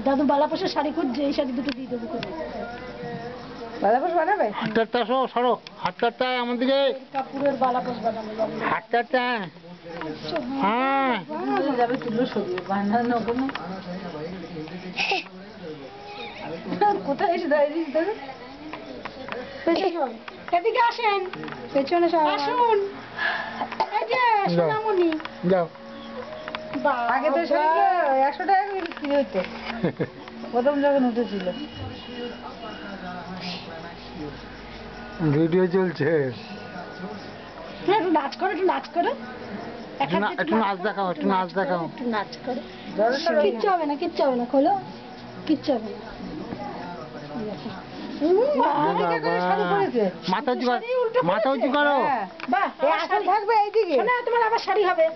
দাদু বালাপোষের শাড়ি খুঁজছে, এই শাড়ি দুটো দিয়ে দেবো। বালাপোষ বানাবে? হাতটা সরো, হাতটা আমার দিকে। কাপড়ের বালাপোষ বানাবো। হাতটা হ্যাঁ যাবে, তুলো সরিয়ে বানানো কোনো কোথায় এসে দাঁড়িয়ে দেবে। এদিকে আসেন, পেছনে আসুন। এই যে সোনামণি, যাও। আগে তো শাড়িগুলো 100 টাকা করে বিক্রি হইতো প্রথম যখন উঠেছিল। ভিডিও চলছে। হ্যাঁ, একটু নাচ করো, একটু নাচ করো, একটু নাচ দেখাও, একটু নাচ দেখাও। একটু নাচ করো। কিচ্ছু হবে না, কিচ্ছু হবে না, খোলো, কিচ্ছু হবে না। মাথা উঁচু করো। বাহ, তোমার আবার শাড়ি হবে।